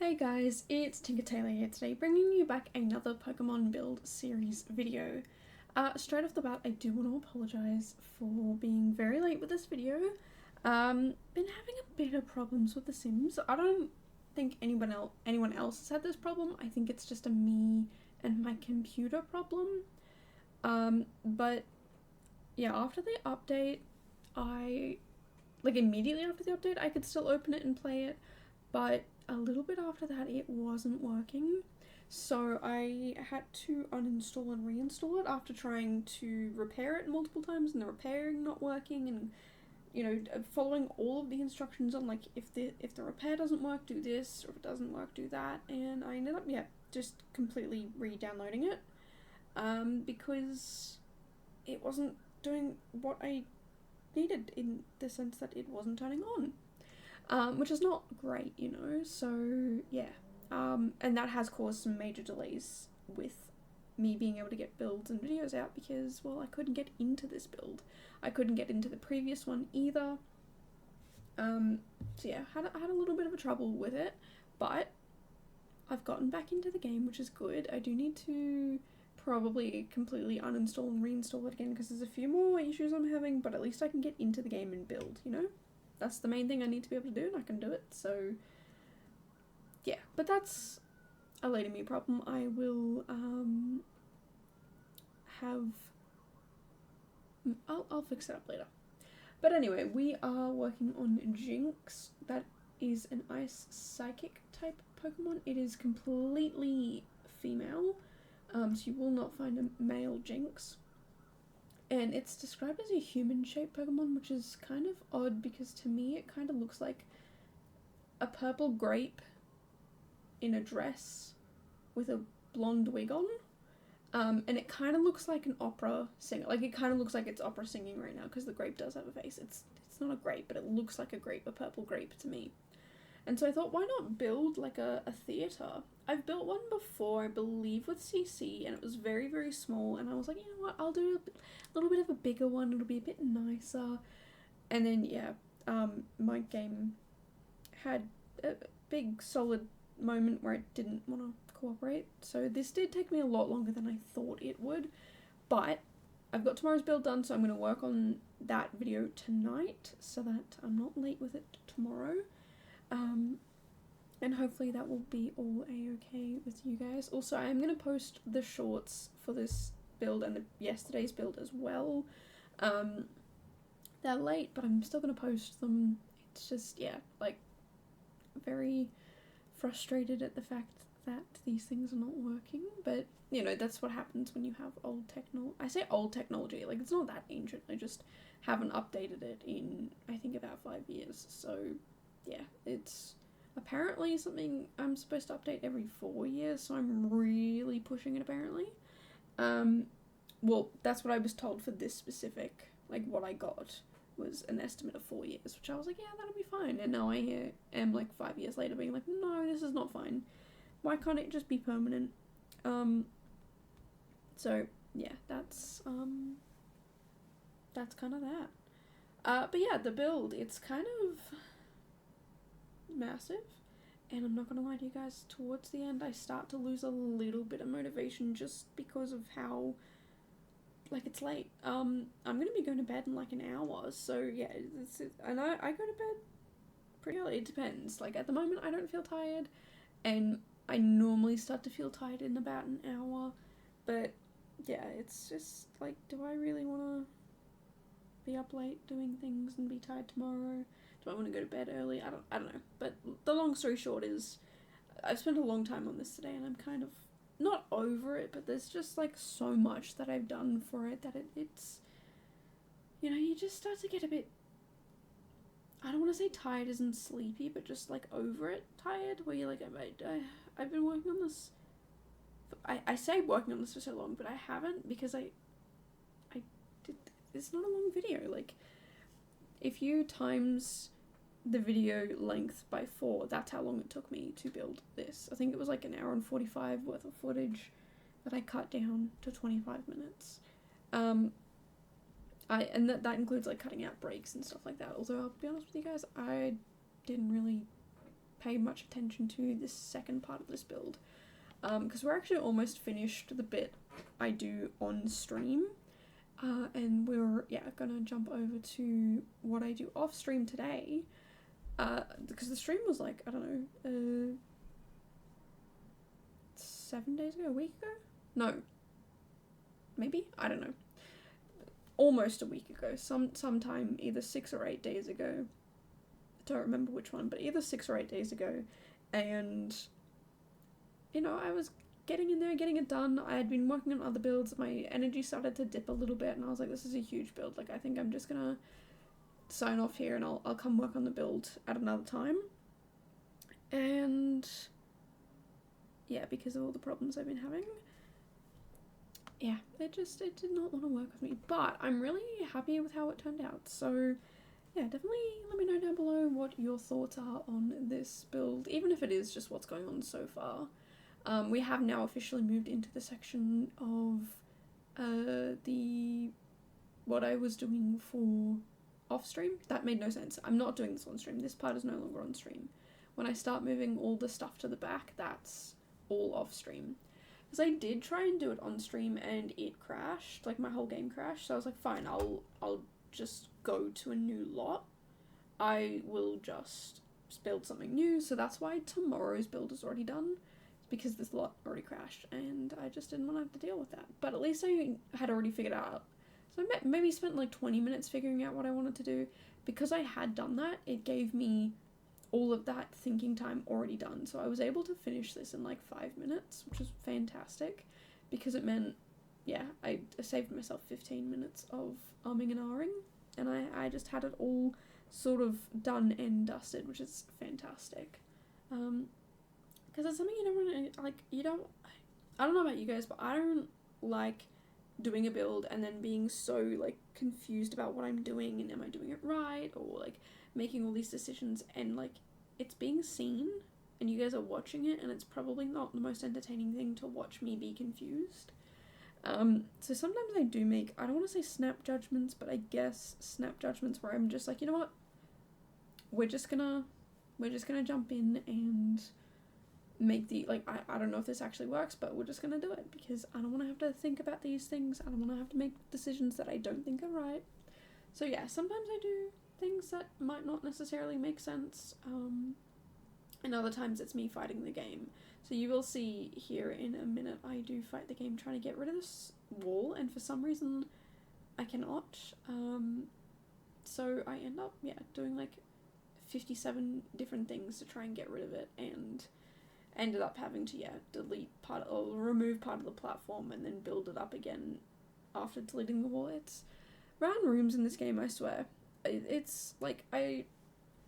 Hey guys, it's Tinker Tailor here today, bringing you back another Pokemon build series video. Straight off the bat, I do want to apologise for being very late with this video. Been having a bit of problems with The Sims. I don't think anyone else has had this problem. I think it's just a me and my computer problem. But yeah, after the update, immediately after the update, I could still open it and play it, but a little bit after that it wasn't working, so I had to uninstall and reinstall it after trying to repair it multiple times and the repairing not working, and following all of the instructions on like if the repair doesn't work, do this, or if it doesn't work, do that, and I ended up just completely re-downloading it because it wasn't doing what I needed, in the sense that it wasn't turning on. Which is not great, so yeah. And that has caused some major delays with me being able to get builds and videos out because, well, I couldn't get into this build. I couldn't get into the previous one either. So yeah, had a little bit of a trouble with it, but I've gotten back into the game, which is good. I do need to probably completely uninstall and reinstall it again because there's a few more issues I'm having, but at least I can get into the game and build, That's the main thing I need to be able to do, and I can do it, so yeah. But that's a later me problem. I will I'll fix it up later. But anyway, we are working on Jynx. That is an ice psychic type Pokemon. It is completely female, so you will not find a male Jynx. And it's described as a human-shaped Pokemon, which is kind of odd because to me it kind of looks like a purple grape in a dress with a blonde wig on. And it kind of looks like an opera singer. Like, it kind of looks like it's opera singing right now because the grape does have a face. It's not a grape, but it looks like a grape, a purple grape to me. And so I thought, why not build like a theatre? I've built one before, I believe with CC, and it was very, very small, and I was like, you know what, I'll do a little bit of a bigger one, it'll be a bit nicer. And then, yeah, my game had a big, solid moment where it didn't want to cooperate, so this did take me a lot longer than I thought it would, but I've got tomorrow's build done, so I'm going to work on that video tonight so that I'm not late with it tomorrow. And hopefully that will be all a-okay with you guys. Also, I am going to post the shorts for this build and yesterday's build as well. They're late, but I'm still going to post them. It's just, yeah, like, very frustrated at the fact that these things are not working. But, that's what happens when you have old technology. I say old technology, like, it's not that ancient. I just haven't updated it in, I think, about 5 years. So yeah, it's apparently something I'm supposed to update every 4 years, so I'm really pushing it apparently. Well, that's what I was told for this specific, like what I got was an estimate of 4 years, which I was like, yeah, that'll be fine. And now I am like 5 years later being like, no, this is not fine. Why can't it just be permanent? So yeah, that's kind of that. But yeah, the build, it's kind of massive, and I'm not gonna lie to you guys, towards the end I start to lose a little bit of motivation just because of how, like, it's late. I'm gonna be going to bed in like an hour, so yeah, and I go to bed pretty early. It depends. Like, at the moment I don't feel tired, and I normally start to feel tired in about an hour, but yeah, it's just like, do I really want to be up late doing things and be tired tomorrow? Do I want to go to bed early? I don't know. But the long story short is, I've spent a long time on this today, and I'm kind of not over it, but there's just like so much that I've done for it that it's, you just start to get a bit, I don't want to say tired as in sleepy, but just like over it tired, where you're like, I've been working on this. I say working on this for so long, but I haven't, because I did. It's not a long video. Like, if you times the video length by 4, that's how long it took me to build this. I think it was like an hour and 45 worth of footage that I cut down to 25 minutes. And that includes like cutting out breaks and stuff like that. Although I'll be honest with you guys, I didn't really pay much attention to this second part of this build. Because we're actually almost finished the bit I do on stream. And we're, gonna jump over to what I do off stream today. Because the stream was like, I don't know, 7 days ago, a week ago? No. Maybe? I don't know. Almost a week ago. Sometime either 6 or 8 days ago. I don't remember which one, but either 6 or 8 days ago. And, I was getting in there, getting it done. I had been working on other builds. My energy started to dip a little bit, and I was like, this is a huge build. Like, I think I'm just gonna sign off here, and I'll come work on the build at another time. And yeah, because of all the problems I've been having, it did not want to work with me. But I'm really happy with how it turned out. So yeah, definitely let me know down below what your thoughts are on this build, even if it is just what's going on so far. We have now officially moved into the section of what I was doing for off stream. That made no sense. I'm not doing this on stream. This part is no longer on stream. When I start moving all the stuff to the back, that's all off stream. Because I did try and do it on stream and it crashed, like my whole game crashed. So I was like, fine, I'll just go to a new lot. I will just build something new. So that's why tomorrow's build is already done, because this lot already crashed and I just didn't want to have to deal with that. But at least I had already figured out. So I maybe spent like 20 minutes figuring out what I wanted to do. Because I had done that, it gave me all of that thinking time already done. So I was able to finish this in like 5 minutes, which was fantastic, because it meant, I saved myself 15 minutes of umming and ahhing, and I just had it all sort of done and dusted, which is fantastic. Because it's something you don't want to, like, I don't know about you guys, but I don't like doing a build and then being so, like, confused about what I'm doing and am I doing it right, or, like, making all these decisions and, like, it's being seen and you guys are watching it and it's probably not the most entertaining thing to watch me be confused. So sometimes I do make, I don't want to say snap judgments, but I guess snap judgments where I'm just like, you know what, we're just gonna jump in and make the, like, I don't know if this actually works, but we're just gonna do it because I don't want to have to think about these things. I don't want to have to make decisions that I don't think are right. So yeah, sometimes I do things that might not necessarily make sense, and other times it's me fighting the game. So you will see here in a minute I do fight the game trying to get rid of this wall, and for some reason I cannot. So I end up doing like 57 different things to try and get rid of it, and ended up having to delete part or remove part of the platform and then build it up again after deleting the wall. It's round rooms in this game, I swear. It's like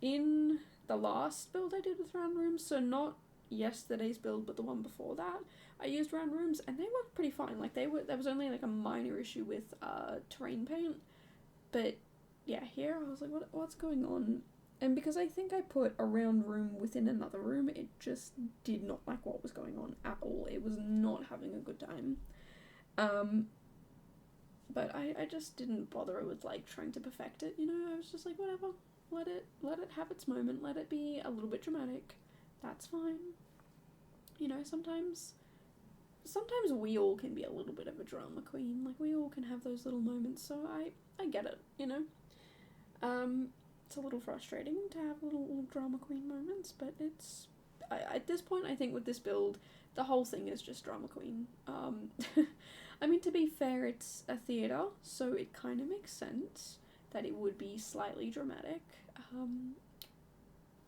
in the last build I did with round rooms, so not yesterday's build but the one before that, I used round rooms and they worked pretty fine. Like there was only like a minor issue with terrain paint, but yeah, here I was like, what's going on? And because I think I put a round room within another room, it just did not like what was going on at all. It was not having a good time. But I just didn't bother with like trying to perfect it, I was just like, whatever, let it have its moment, let it be a little bit dramatic, that's fine. Sometimes we all can be a little bit of a drama queen, like we all can have those little moments, so I get it, It's a little frustrating to have little drama queen moments, but it's, at this point I think with this build, the whole thing is just drama queen. I mean, to be fair, it's a theatre, so it kind of makes sense that it would be slightly dramatic. And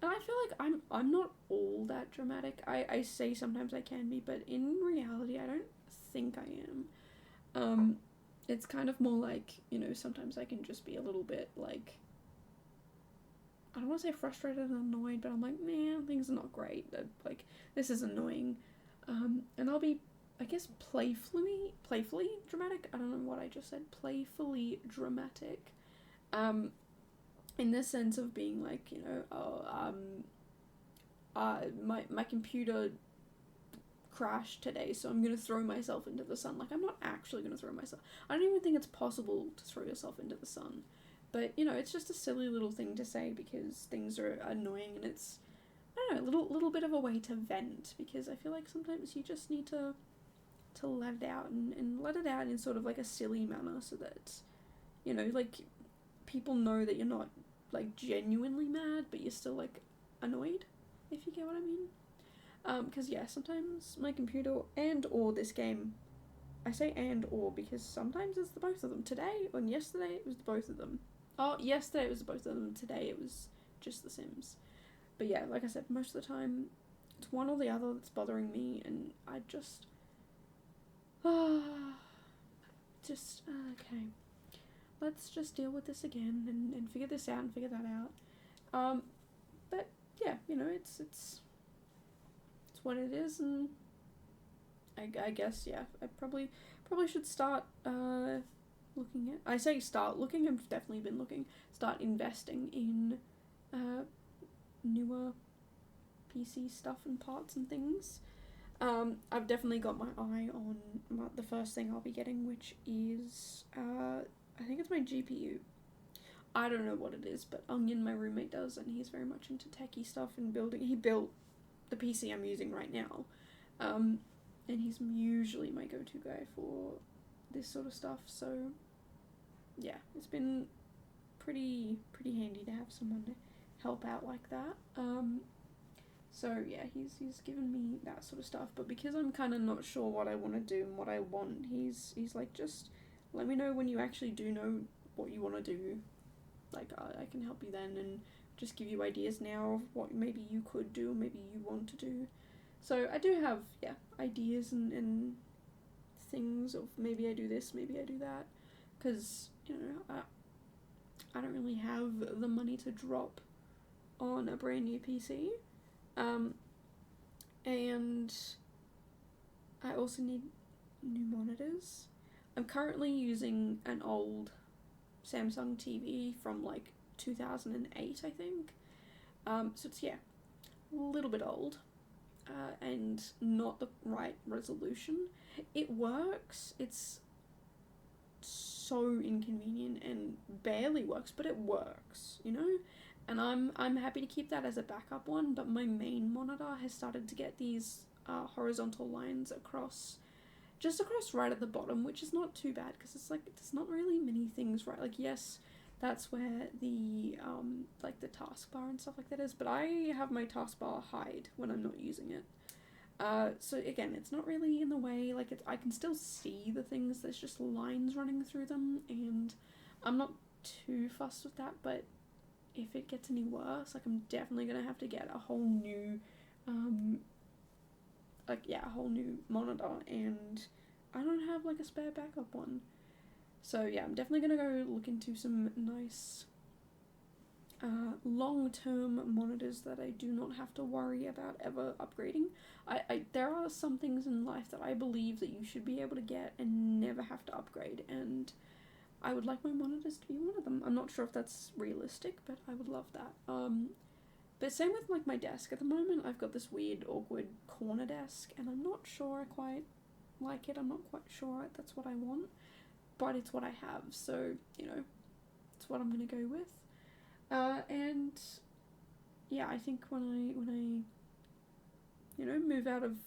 I feel like I'm not all that dramatic. I say sometimes I can be, but in reality, I don't think I am. It's kind of more like, sometimes I can just be a little bit, like, I don't want to say frustrated and annoyed, but I'm like, man, things are not great. Like, this is annoying. And I'll be, I guess, playfully dramatic. I don't know what I just said. Playfully dramatic. In the sense of being like, my computer crashed today, so I'm gonna throw myself into the sun. Like, I'm not actually gonna throw myself. I don't even think it's possible to throw yourself into the sun. But, it's just a silly little thing to say because things are annoying and it's I don't know, little bit of a way to vent, because I feel like sometimes you just need to let it out, and let it out in sort of like a silly manner, so that, you know, like, people know that you're not like genuinely mad, but you're still like annoyed, if you get what I mean. Because yeah, sometimes my computer and or this game, I say and or because sometimes it's the both of them. Today and yesterday it was the both of them. Oh, yesterday it was the both of them. Today it was just The Sims. But yeah, like I said, most of the time it's one or the other that's bothering me, and I just okay. Let's just deal with this again, and figure this out and figure that out. But yeah, you know, it's what it is, and I guess, yeah, I probably should start looking at. I say start looking. I've definitely been looking. Start investing in newer PC stuff and parts and things. I've definitely got my eye on the first thing I'll be getting, which is I think it's my GPU. I don't know what it is, but Onion, my roommate, does, and he's very much into techie stuff and building. He built the PC I'm using right now, and he's usually my go-to guy for this sort of stuff. So yeah, it's been pretty handy to have someone to help out like that. So yeah, he's given me that sort of stuff, but because I'm kind of not sure what I want to do and what I want, he's like, just let me know when you actually do know what you want to do. Like, I can help you then, and just give you ideas now of what maybe you could do, or maybe you want to do. So I do have, yeah, ideas and things of maybe I do this, maybe I do that, because, you know, I don't really have the money to drop on a brand new PC. And I also need new monitors. I'm currently using an old Samsung TV from like 2008, I think. So it's, yeah, a little bit old, and not the right resolution. It works. It's so inconvenient and barely works, but it works, you know? And I'm happy to keep that as a backup one, but my main monitor has started to get these horizontal lines across right at the bottom, which is not too bad, because it's like, there's not really many things right. Like, yes, that's where the like the taskbar and stuff like that is, but I have my taskbar hide when I'm not using it. So again, it's not really in the way. Like, I can still see the things. There's just lines running through them, and I'm not too fussed with that. But if it gets any worse, like, I'm definitely gonna have to get a whole new, a whole new monitor, and I don't have like a spare backup one. So yeah, I'm definitely gonna go look into some nice long-term monitors that I do not have to worry about ever upgrading. There are some things in life that I believe that you should be able to get and never have to upgrade, and I would like my monitors to be one of them. I'm not sure if that's realistic, but I would love that. But same with like my desk. At the moment, I've got this weird, awkward corner desk, and I'm not sure I quite like it. I'm not quite sure that's what I want, but it's what I have, so, you know, it's what I'm gonna go with. And yeah, I think when I you know, move out of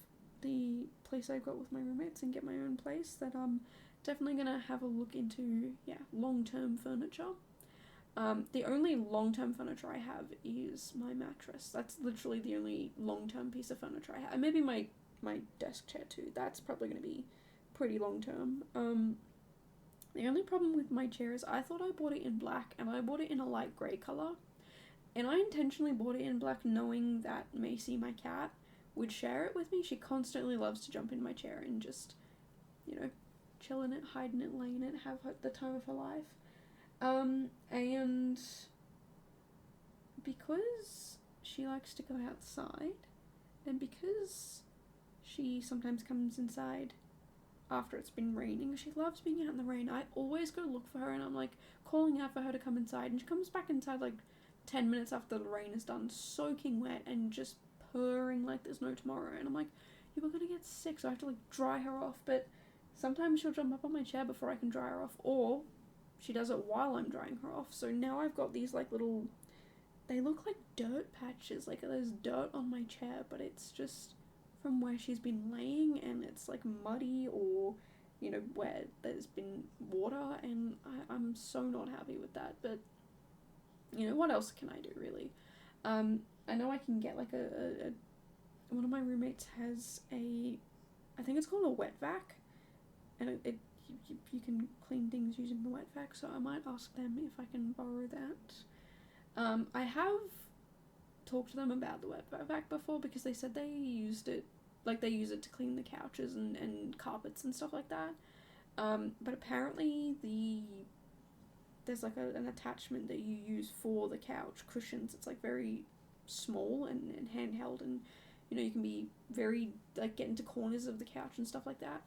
the place I've got with my roommates and get my own place, that I'm definitely gonna have a look into, yeah, long-term furniture. The only long-term furniture I have is my mattress. That's literally the only long-term piece of furniture I have. And maybe my desk chair too. That's probably gonna be pretty long-term. The only problem with my chair is I thought I bought it in black, and I bought it in a light grey colour. And I intentionally bought it in black knowing that Macy, my cat, would share it with me. She constantly loves to jump in my chair and just, you know, chill in it, hide in it, lay in it, have the time of her life. And because she likes to go outside, and because she sometimes comes inside after it's been raining, she loves being out in the rain. I always go look for her, and I'm like calling out for her to come inside, and she comes back inside like 10 minutes after the rain is done, soaking wet and just purring like there's no tomorrow. And I'm like, you were gonna get sick, so I have to like dry her off. But sometimes she'll jump up on my chair before I can dry her off, or she does it while I'm drying her off. So now I've got these like little they look like dirt patches, like there's dirt on my chair, but it's just from where she's been laying, and it's like muddy, or you know, where there's been water, and I'm so not happy with that. But you know, what else can I do, really? I know I can get like a one of my roommates has I think it's called a wet vac, and you can clean things using the wet vac, so I might ask them if I can borrow that. I have talked to them about the wet vac before, because they said they used it, like they use it to clean the couches and carpets and stuff like that. But apparently there's like an attachment that you use for the couch cushions. It's like very small and handheld, and you know, you can be very, like, get into corners of the couch and stuff like that.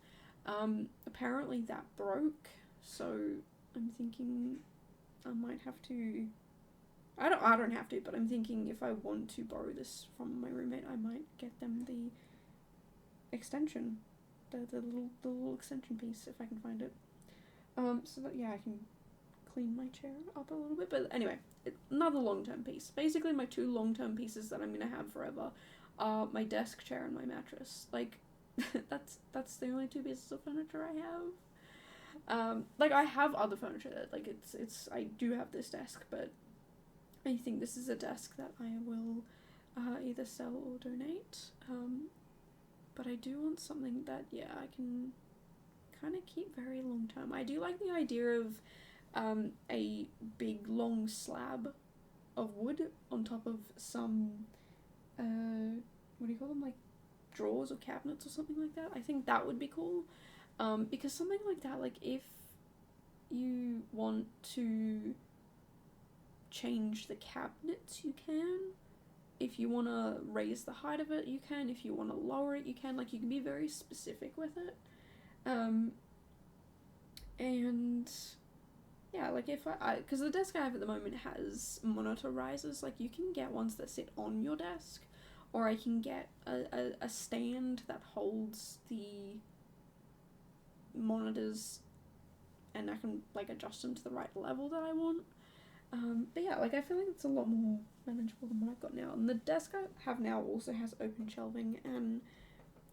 Apparently that broke, so I'm thinking I might have to, I don't have to, but I'm thinking if I want to borrow this from my roommate, I might get them the extension, the little extension piece, if I can find it. So that, yeah, I can clean my chair up a little bit. But anyway, another long-term piece. Basically, my two long-term pieces that I'm gonna have forever are my desk chair and my mattress. Like, that's the only two pieces of furniture I have. Like, I have other furniture. Like, it's I do have this desk, but I think this is a desk that I will either sell or donate. But I do want something that, yeah, I can kind of keep very long term. I do like the idea of a big long slab of wood on top of some what do you call them, like drawers or cabinets or something like that. I think that would be cool, because something like that, like if you want to change the cabinets, you can. If you want to raise the height of it, you can. If you want to lower it, you can. Like, you can be very specific with it. And yeah, like if because the desk I have at the moment has monitor risers. Like, you can get ones that sit on your desk, or I can get a stand that holds the monitors, and I can like adjust them to the right level that I want. But yeah, like I feel like it's a lot more manageable than what I've got now. And the desk I have now also has open shelving, and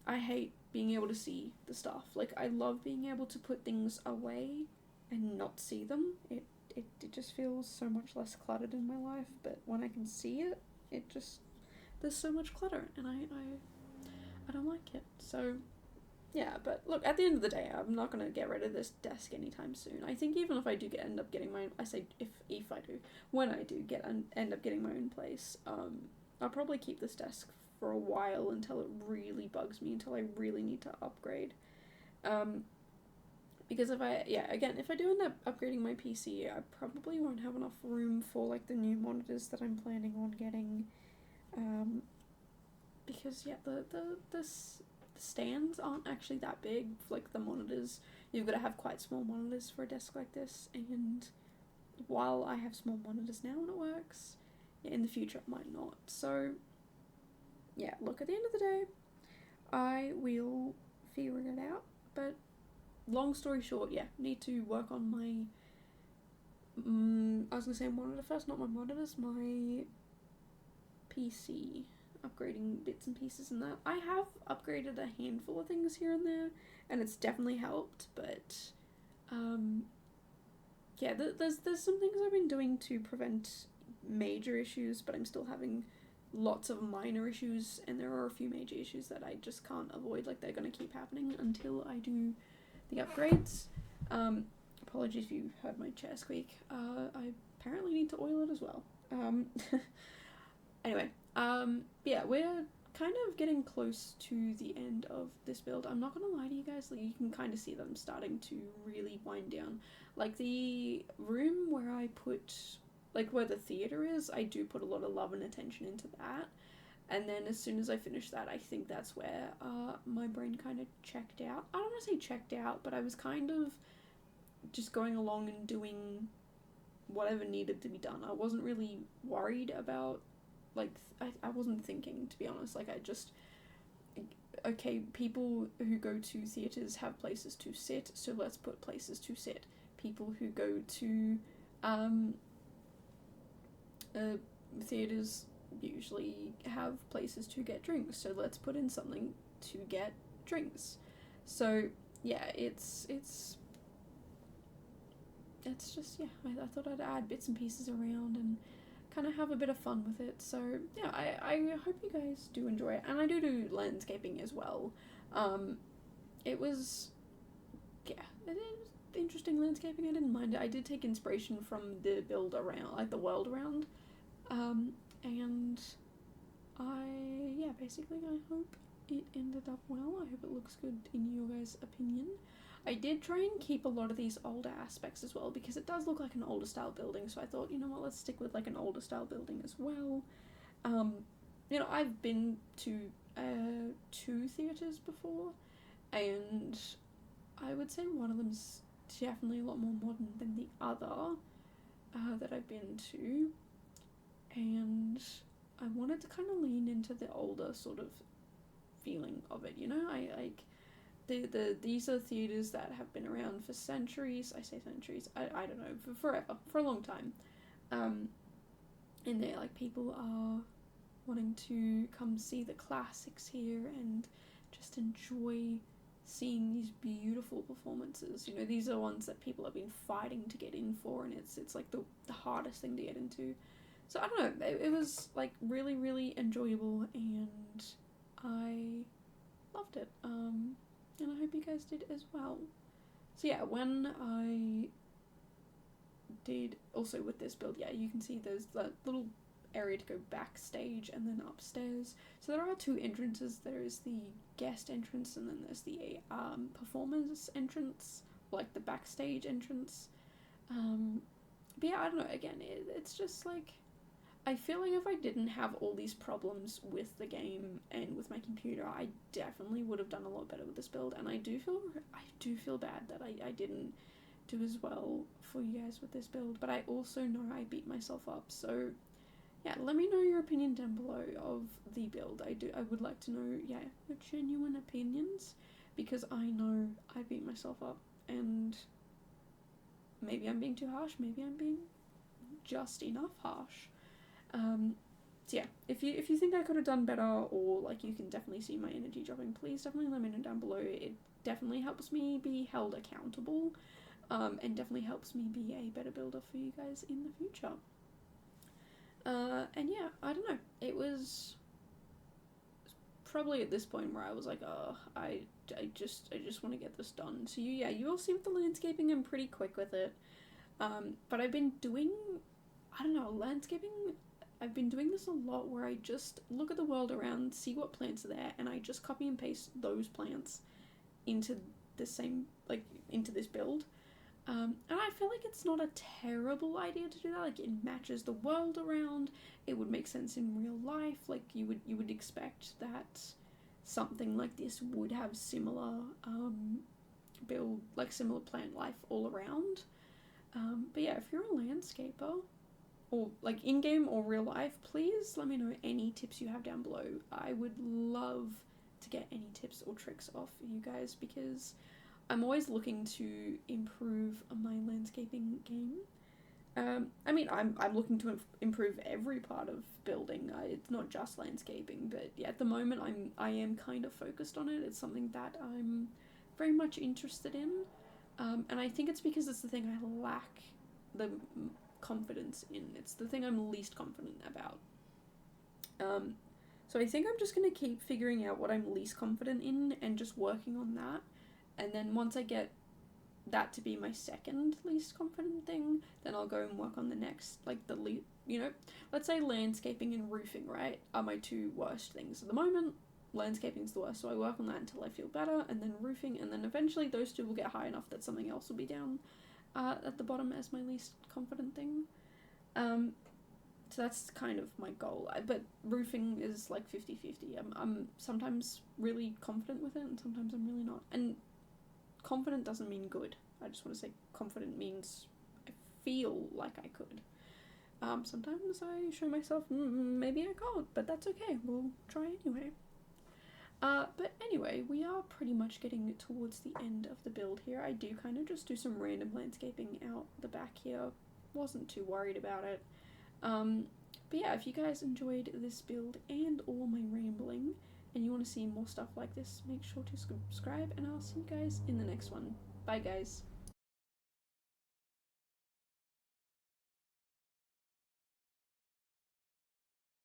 I hate being able to see the stuff. Like, I love being able to put things away and not see them. It just feels so much less cluttered in my life, but when I can see it, there's so much clutter, and I don't like it. So yeah, but look, at the end of the day, I'm not gonna get rid of this desk anytime soon. I think even if I do end up getting my own, I say if I do, when I do end up getting my own place, I'll probably keep this desk for a while until it really bugs me, until I really need to upgrade. Because if I do end up upgrading my PC, I probably won't have enough room for like the new monitors that I'm planning on getting. Because yeah, the stands aren't actually that big. Like, the monitors, you've got to have quite small monitors for a desk like this, and while I have small monitors now and it works, in the future it might not. So yeah, look, at the end of the day, I will figure it out. But long story short, yeah, need to work on my I was gonna say monitor first, not my monitors, my PC, upgrading bits and pieces and that. I have upgraded a handful of things here and there, and it's definitely helped, but yeah, there's some things I've been doing to prevent major issues, but I'm still having lots of minor issues, and there are a few major issues that I just can't avoid. Like, they're gonna keep happening until I do the upgrades. Apologies if you heard my chair squeak. I apparently need to oil it as well. Anyway, yeah, we're kind of getting close to the end of this build. I'm not gonna lie to you guys, like, you can kind of see that I'm starting to really wind down. Like, the room where I put, like, where the theater is, I do put a lot of love and attention into that. And then as soon as I finish that, I think that's where my brain kind of checked out. I don't want to say checked out, but I was kind of just going along and doing whatever needed to be done. I wasn't really worried about, like, I wasn't thinking, to be honest. Like, I just, okay, people who go to theatres have places to sit, so let's put places to sit. People who go to theatres usually have places to get drinks, so let's put in something to get drinks. So yeah, it's just, yeah, I thought I'd add bits and pieces around and kind of have a bit of fun with it. So yeah, I hope you guys do enjoy it, and I do landscaping as well. It was, yeah, it was interesting landscaping. I didn't mind it. I did take inspiration from the build around, like the world around, and basically I hope it ended up well. I hope it looks good in your guys' opinion. I did try and keep a lot of these older aspects as well, because it does look like an older style building, so I thought, you know what, let's stick with like an older style building as well. I've been to 2 theatres before, and I would say one of them's definitely a lot more modern than the other that I've been to, and I wanted to kind of lean into the older sort of feeling of it, I like these are theatres that have been around for centuries. I say centuries, I don't know, for forever, for a long time, and they're like, people are wanting to come see the classics here and just enjoy seeing these beautiful performances. These are ones that people have been fighting to get in for, and it's like the hardest thing to get into. So I don't know, it was like really, really enjoyable, and I loved it. And I hope you guys did as well. So yeah, when I did also with this build, yeah, you can see there's that little area to go backstage and then upstairs. So there are 2 entrances. There is the guest entrance, and then there's the performers entrance, like the backstage entrance. But yeah, I don't know, again, it's just like, I feel like if I didn't have all these problems with the game and with my computer, I definitely would have done a lot better with this build, and I do feel bad that I didn't do as well for you guys with this build, but I also know I beat myself up. So yeah, let me know your opinion down below of the build. I would like to know, yeah, your genuine opinions, because I know I beat myself up, and maybe I'm being too harsh, maybe I'm being just enough harsh. So yeah, if you think I could have done better, or like you can definitely see my energy dropping, please definitely let me know down below. It definitely helps me be held accountable, and definitely helps me be a better builder for you guys in the future. And yeah, I don't know, it was probably at this point where I was like, oh, I just want to get this done. So you all see with the landscaping, I'm pretty quick with it. But I've been doing, I don't know, landscaping, I've been doing this a lot where I just look at the world around, see what plants are there, and I just copy and paste those plants into the same, like, into this build. And I feel like it's not a terrible idea to do that. Like, it matches the world around, it would make sense in real life. Like, you would expect that something like this would have similar build, like similar plant life all around. But yeah, if you're a landscaper, or like in-game or real life, please let me know any tips you have down below. I would love to get any tips or tricks off you guys, because I'm always looking to improve my landscaping game. I mean, I'm looking to improve every part of building. It's not just landscaping, but yeah, at the moment I am kind of focused on it. It's something that I'm very much interested in, and I think it's because it's the thing I lack the confidence in. It's the thing I'm least confident about. So I think I'm just going to keep figuring out what I'm least confident in and just working on that. And then once I get that to be my second least confident thing, then I'll go and work on the next, like let's say landscaping and roofing, right, are my 2 worst things. At the moment, landscaping's the worst, so I work on that until I feel better, and then roofing, and then eventually those 2 will get high enough that something else will be down at the bottom as my least confident thing. So that's kind of my goal. But roofing is like 50-50. I'm sometimes really confident with it, and sometimes I'm really not. And confident doesn't mean good. I just want to say confident means I feel like I could. Sometimes I show myself, maybe I can't, but that's okay. We'll try anyway. But anyway, we are pretty much getting towards the end of the build here. I do kind of just do some random landscaping out the back here. Wasn't too worried about it. But yeah, if you guys enjoyed this build and all my rambling, and you want to see more stuff like this, make sure to subscribe, and I'll see you guys in the next one. Bye guys.